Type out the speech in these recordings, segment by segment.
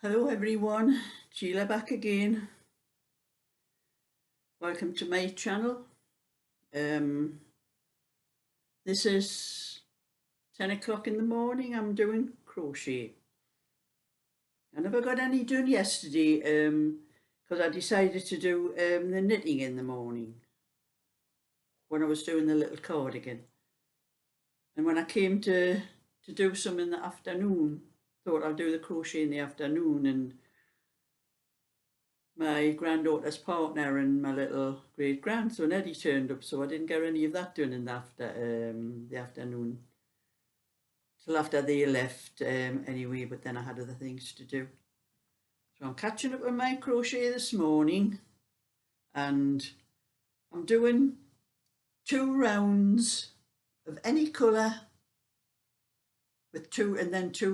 Hello everyone, Sheila back again. Welcome to my channel. This is 10 o'clock in the morning. I'm doing crochet. I never got any done yesterday because I decided to do the knitting in the morning when I was doing the little cardigan. And when I came to do some in the afternoon, thought I'll do the crochet in the afternoon, and my granddaughter's partner and my little great grandson Eddie turned up, so I didn't get any of that done in the afternoon till after they left anyway. But then I had other things to do, so I'm catching up with my crochet this morning, and I'm doing 2 rounds of any colour with 2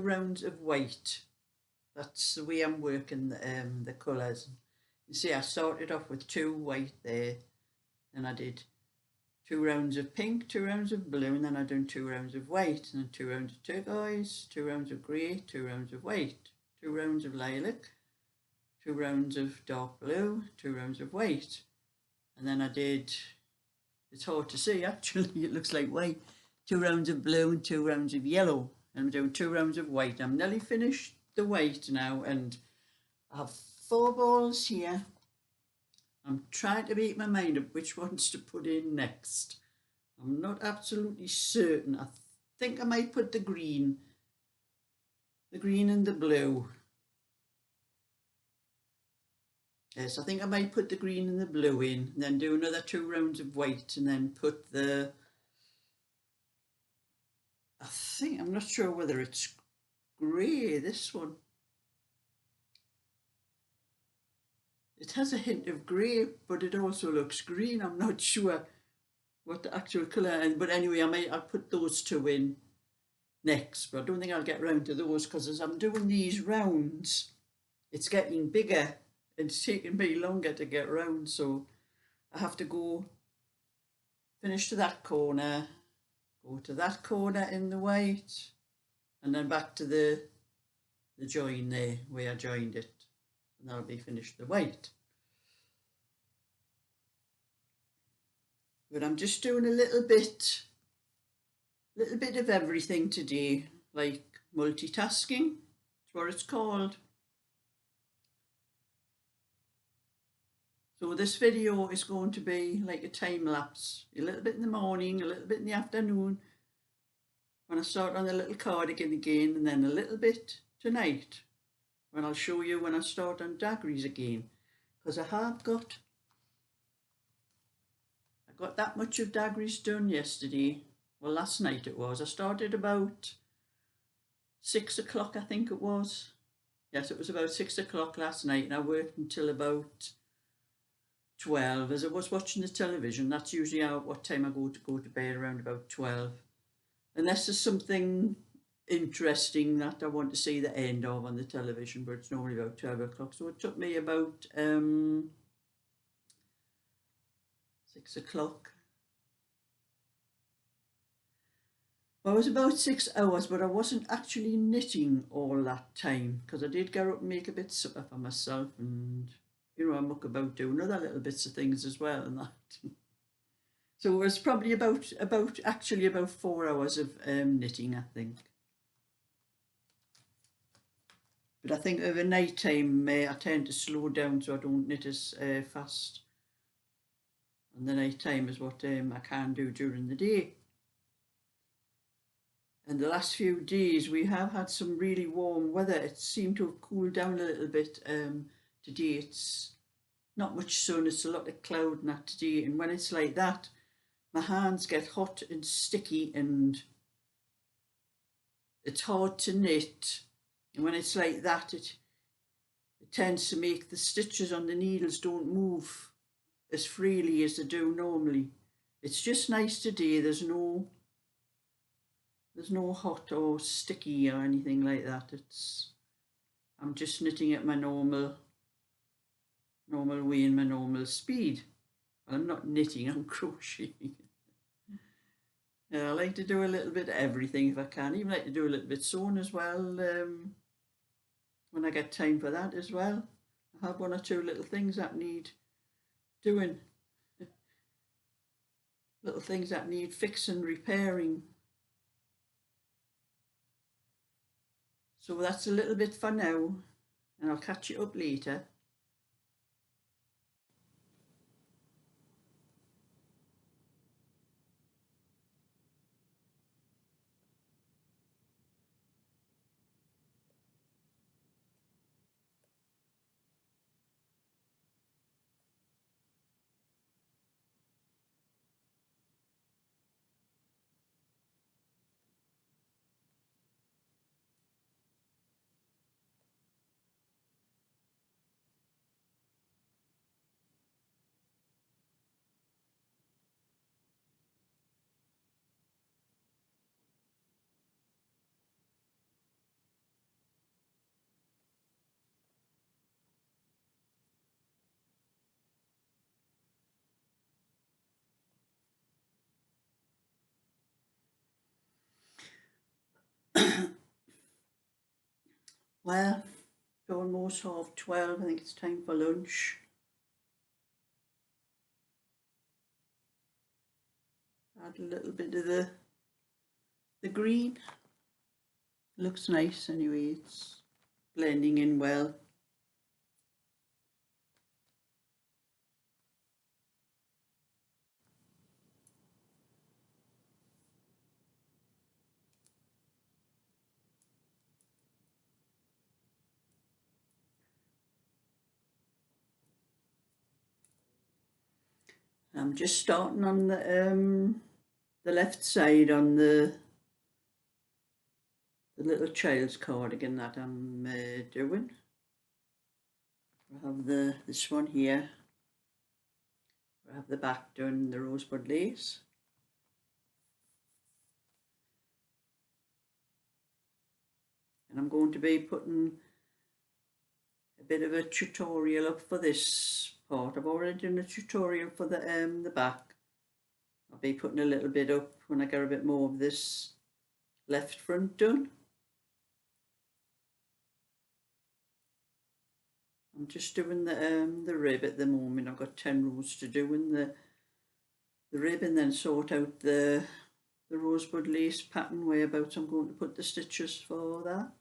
rounds of white. That's the way I'm working the colours. You see, I started off with 2 white there, and I did 2 rounds of pink, 2 rounds of blue, and then I done 2 rounds of white, and then 2 rounds of turquoise, 2 rounds of grey, 2 rounds of white, 2 rounds of lilac, 2 rounds of dark blue, 2 rounds of white, and then I did, it's hard to see actually, it looks like white, 2 rounds of blue and 2 rounds of yellow, and I'm doing 2 rounds of white. I'm nearly finished the white now, and I have 4 balls here. I'm trying to make my mind up which ones to put in next. I'm not absolutely certain. I think I might put the green and the blue. Yes, I think I might put the green and the blue in, and then do another 2 rounds of white, and then put I'm not sure whether it's grey, this one. It has a hint of grey, but it also looks green. I'm not sure what the actual colour is, but anyway, I'll put those 2 in next, but I don't think I'll get round to those because as I'm doing these rounds, it's getting bigger and it's taking me longer to get round, so I have to go finish to that corner, go to that corner in the white, and then back to the join there where I joined it, and that'll be finished the white. But I'm just doing a little bit of everything today, like multitasking, that's what it's called. So this video is going to be like a time lapse, a little bit in the morning, a little bit in the afternoon when I start on the little cardigan again, and then a little bit tonight when I'll show you when I start on daggeries again, because I got that much of daggeries done yesterday. Well, last night it was. I started about 6 o'clock, I think it was. Yes, it was about 6 o'clock last night, and I worked until about 12 as I was watching the television. That's usually what time I go to bed, around about 12, unless there's something interesting that I want to see the end of on the television, but it's normally about 12 o'clock. So it took me about 6 o'clock. Well, it was about 6 hours, but I wasn't actually knitting all that time because I did get up and make a bit of supper for myself, and you know, I muck about doing other little bits of things as well and that. So it was probably about 4 hours of knitting, I think. But I think over night time I tend to slow down so I don't knit as fast. And the night time is what I can do during the day. And the last few days we have had some really warm weather. It seemed to have cooled down a little bit. Today it's not much sun, it's a lot of cloud and that today, and when it's like that my hands get hot and sticky and it's hard to knit, and when it's like that it tends to make the stitches on the needles don't move as freely as they do normally. It's just nice today, there's no hot or sticky or anything like that. I'm just knitting at my normal way and my normal speed. Well, I'm not knitting, I'm crocheting. I like to do a little bit of everything if I can. I even like to do a little bit sewing as well. when I get time for that as well. I have one or two little things that need doing, little things that need fixing, repairing. So that's a little bit for now, and I'll catch you up later. Well, it's almost 12:30. I think it's time for lunch. Add a little bit of the green. Looks nice anyway. It's blending in well. I'm just starting on the left side on the little child's cardigan that I'm doing. I have this one here. I have the back done, the rosebud lace. And I'm going to be putting a bit of a tutorial up for this part. I've already done a tutorial for the back. I'll be putting a little bit up when I get a bit more of this left front done. I'm just doing the rib at the moment. I've got 10 rows to do in the rib, and then sort out the rosebud lace pattern whereabouts I'm going to put the stitches for that.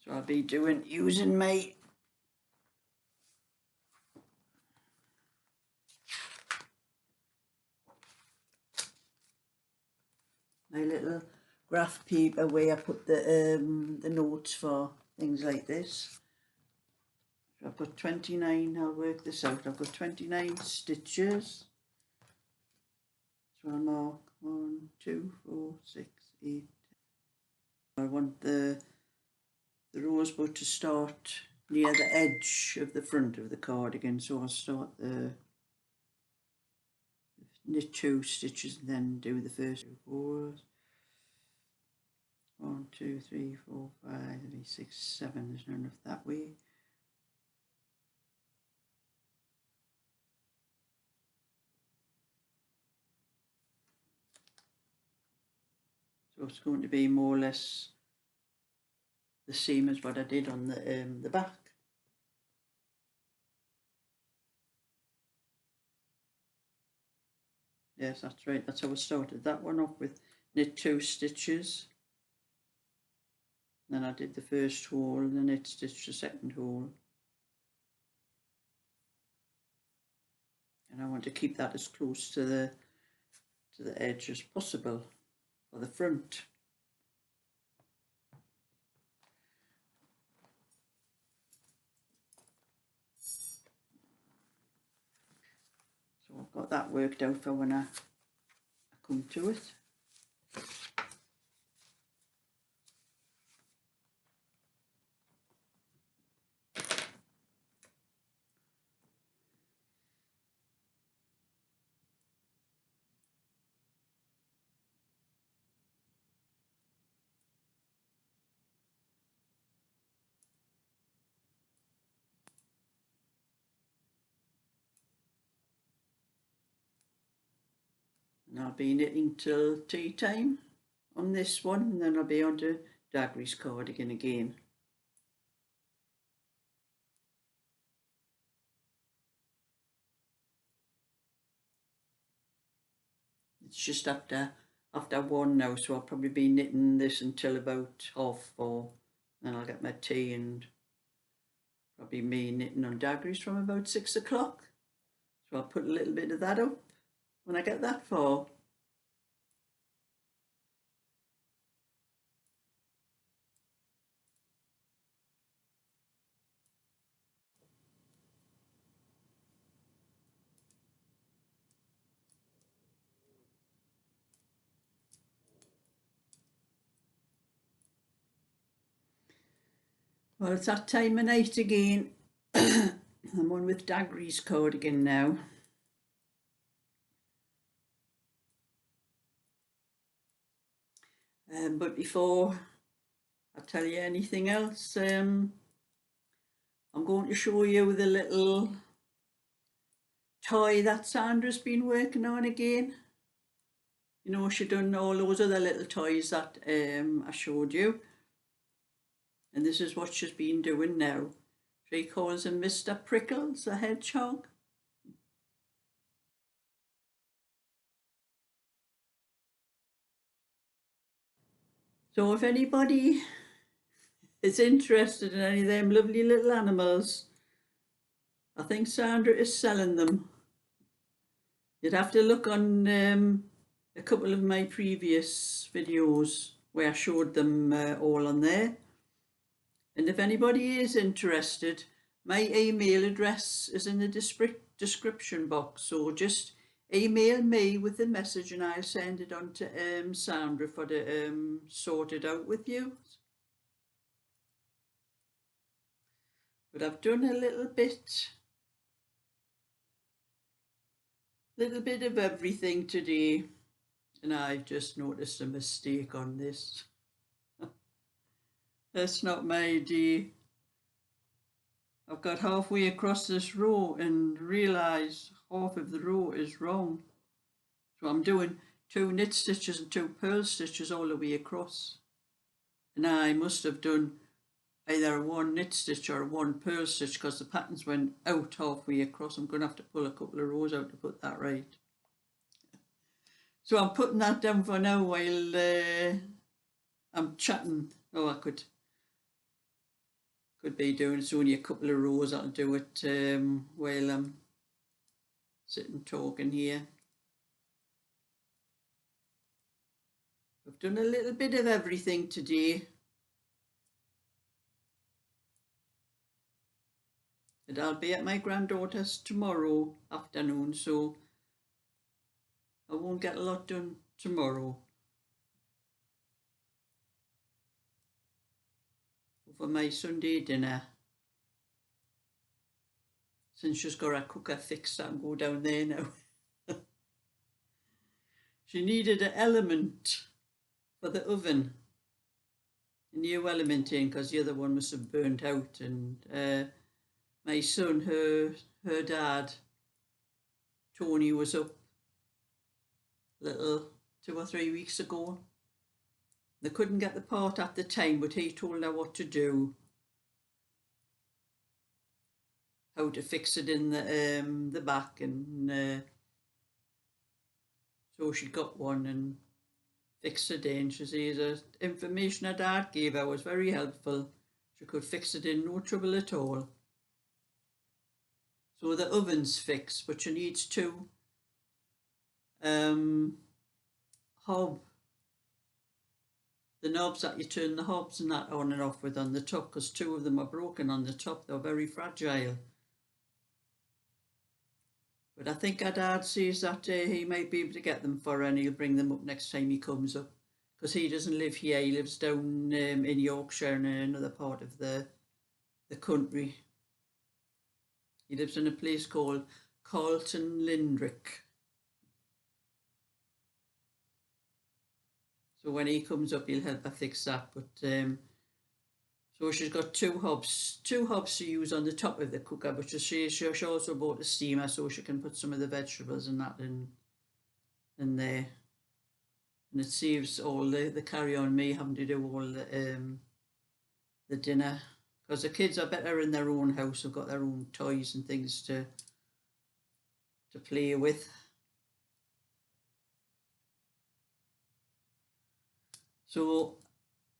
So I'll be using my little graph paper where I put the notes for things like this. So I've got 29, I'll work this out, I've got 29 stitches. So I'll mark 1, 2, 4, 6, 8. I want the rosebud to start near the edge of the front of the cardigan, so I'll start knit 2 stitches and then do the first 2 fours. 1, 2, 3, 4, 5, 6, 7. There's not enough that way. So it's going to be more or less the same as what I did on the back. Yes, that's right. That's how I started that one off, with knit 2 stitches. Then I did the first hole and then knit stitch the second hole. And I want to keep that as close to the edge as possible for the front. So I've got that worked out for when I come to it. I'll be knitting till tea time on this one, and then I'll be on to Daggery's cardigan again. It's just after 1 now, so I'll probably be knitting this until about 4:30. Then I'll get my tea and probably me knitting on Daggery's from about 6 o'clock. So I'll put a little bit of that up when I get that far. Well, it's that time of night again. I'm on with Daggery's cardigan now. But before I tell you anything else, I'm going to show you the little toy that Sandra's been working on again. You know, she done all those other little toys that I showed you. And this is what she's been doing now. She calls him Mr. Prickles, the hedgehog. So if anybody is interested in any of them lovely little animals, I think Sandra is selling them. You'd have to look on a couple of my previous videos where I showed them all on there. And if anybody is interested, my email address is in the description box. So just email me with the message and I'll send it on to Sandra for to sort it out with you. But I've done a little bit of everything today, and I've just noticed a mistake on this. That's not my day. I've got halfway across this row and realised half of the row is wrong. So I'm doing 2 knit stitches and 2 purl stitches all the way across. And I must have done either 1 knit stitch or 1 purl stitch because the patterns went out halfway across. I'm going to have to pull a couple of rows out to put that right. So I'm putting that down for now while I'm chatting. Oh, I could be doing, it's only a couple of rows. I'll do it while I'm sitting talking here. I've done a little bit of everything today. And I'll be at my granddaughter's tomorrow afternoon, so I won't get a lot done tomorrow. For my Sunday dinner. Since she's got her cooker fixed, I can go down there now. She needed an element for the oven, a new element in, because the other one must have burnt out. And my son, her dad, Tony, was up little 2 or 3 weeks ago. They couldn't get the part at the time, but he told her what to do, how to fix it in the back, and so she got one and fixed it in. She says the information her dad gave her was very helpful. She could fix it in no trouble at all. So the oven's fixed, but she needs 2 hob. The knobs that you turn the hobs and that on and off with on the top, because 2 of them are broken on the top. They're very fragile. But I think our dad says that he might be able to get them for her, and he'll bring them up next time he comes up, because he doesn't live here. He lives down in Yorkshire, in another part of the country. He lives in a place called Carlton Lindrick. So when he comes up, he'll help her fix that. But so she's got 2 hobs to use on the top of the cooker. But she also bought a steamer so she can put some of the vegetables and that in in there, and it saves all the carry on me having to do all the dinner, because the kids are better in their own house. They've got their own toys and things to play with. So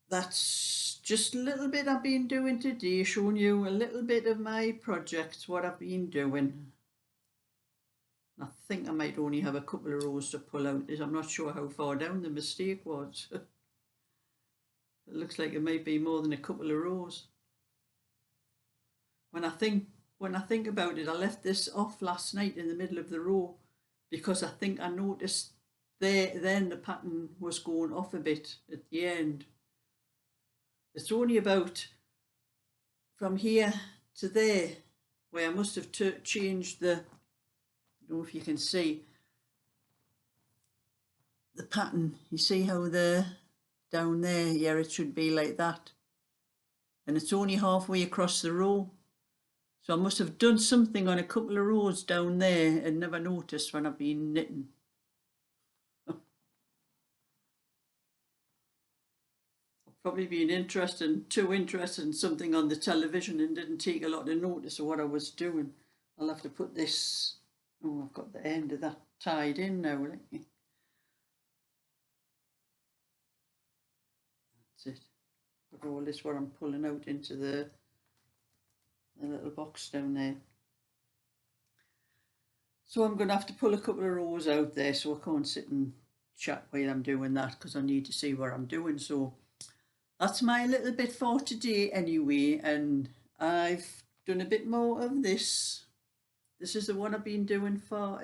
that's just a little bit I've been doing today, showing you a little bit of my projects, what I've been doing. I think I might only have a couple of rows to pull out. I'm not sure how far down the mistake was. It looks like it might be more than a couple of rows. When I think about it, I left this off last night in the middle of the row because I think I noticed then the pattern was going off a bit at the end. It's only about from here to there where I must have changed the, I don't know if you can see the pattern. You see how down there, yeah, it should be like that. And it's only halfway across the row. So I must have done something on a couple of rows down there and never noticed when I've been knitting. Probably been too interested in something on the television and didn't take a lot of notice of what I was doing. I'll have to put this, oh, I've got the end of that tied in now. That's it. Put all this what I'm pulling out into the little box down there. So I'm going to have to pull a couple of rows out there, so I can't sit and chat while I'm doing that because I need to see what I'm doing. So that's my little bit for today anyway, and I've done a bit more of this. This is the one I've been doing for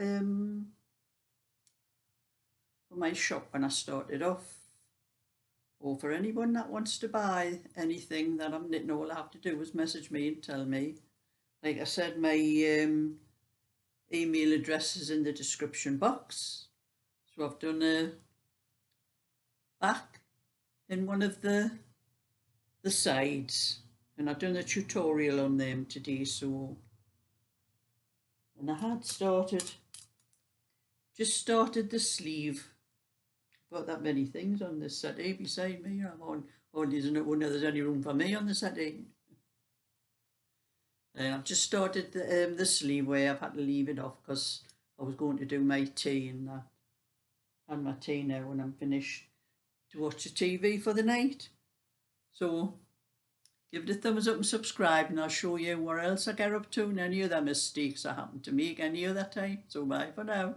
my shop when I started off, or for anyone that wants to buy anything that I'm knitting. All I have to do is message me and tell me. Like I said, my email address is in the description box. So I've done a back in one of the sides, and I've done a tutorial on them today. So, and I had just started the sleeve. Got that many things on this settee beside me. I'm on isn't wonder there's any room for me on the settee. And I've just started the sleeve where I've had to leave it off because I was going to do my tea, and I had my tea now and I'm finished to watch the TV for the night. So give it a thumbs up and subscribe, and I'll show you what else I get up to and any other mistakes I happen to make any other time. So bye for now.